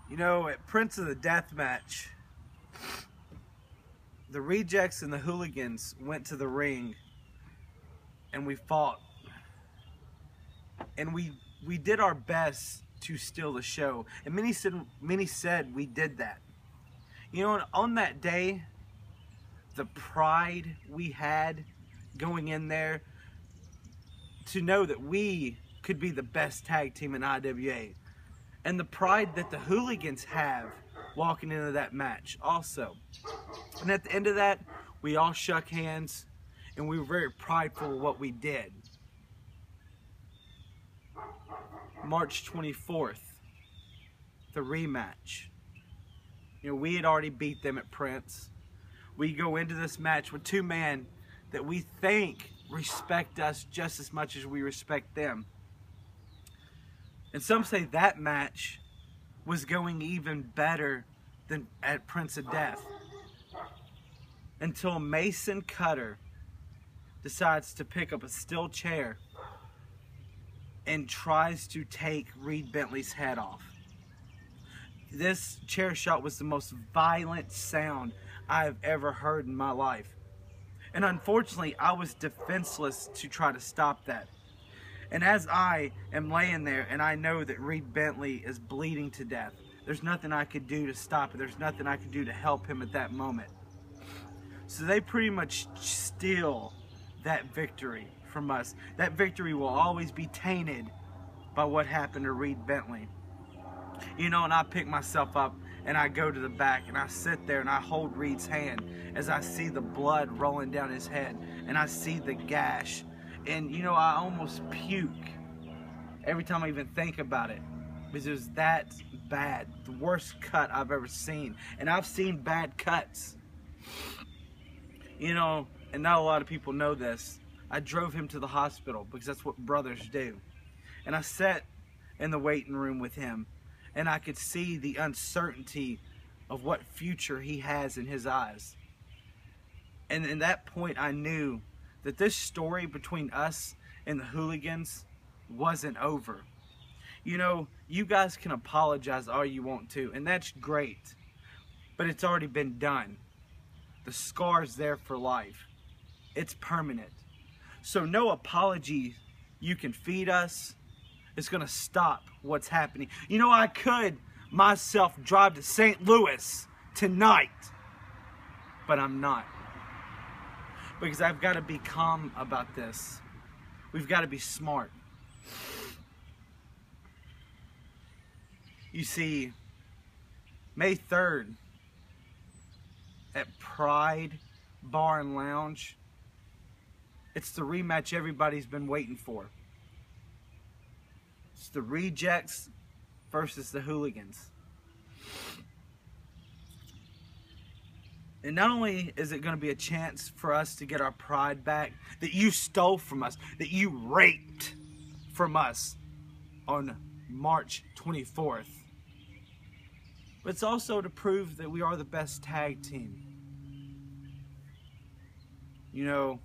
You know, at Prince of the Death match, the Rejects and the Hooligans went to the ring and we fought. And we did our best to steal the show. And many said we did that. You know, on that day, the pride we had going in there to know that we could be the best tag team in IWA. And the pride that the Hooligans have walking into that match also. And at the end of that, we all shook hands and we were very prideful of what we did. March 24th, the rematch. You know, we had already beat them at Prince. We go into this match with two men that we think respect us just as much as we respect them. And some say that match was going even better than at Prince of Death. Until Mason Cutter decides to pick up a steel chair and tries to take Reed Bentley's head off. This chair shot was the most violent sound I've ever heard in my life. And unfortunately, I was defenseless to try to stop that. And as I am laying there and I know that Reed Bentley is bleeding to death, there's nothing I could do to stop it. There's nothing I could do to help him at that moment. So they pretty much steal that victory from us. That victory will always be tainted by what happened to Reed Bentley. You know, and I pick myself up and I go to the back and I sit there and I hold Reed's hand as I see the blood rolling down his head and I see the gash. And you know, I almost puke every time I even think about it because it was that bad. The worst cut I've ever seen. And I've seen bad cuts. You know, and not a lot of people know this. I drove him to the hospital because that's what brothers do. And I sat in the waiting room with him and I could see the uncertainty of what future he has in his eyes. And in that point I knew that this story between us and the Hooligans wasn't over. You know, you guys can apologize all you want to, and that's great. But it's already been done. The scar's there for life. It's permanent. So no apology you can feed us is going to stop what's happening. You know, I could myself drive to St. Louis tonight, but I'm not. Because I've got to be calm about this. We've got to be smart. You see, May 3rd at Pride Bar and Lounge, it's the rematch everybody's been waiting for. It's the Rejects versus the Hooligans. And not only is it going to be a chance for us to get our pride back that you stole from us, that you raped from us on March 24th, but it's also to prove that we are the best tag team. You know,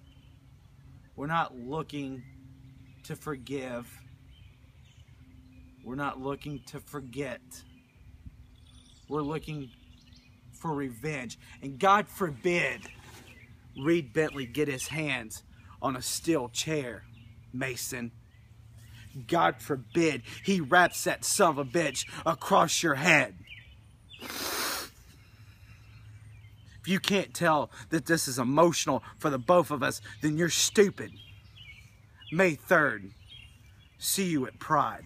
we're not looking to forgive. We're not looking to forget. We're looking for revenge. And God forbid Reed Bentley get his hands on a steel chair, Mason. God forbid he wraps that son of a bitch across your head. If you can't tell that this is emotional for the both of us, then you're stupid. May 3rd. See you at Pride.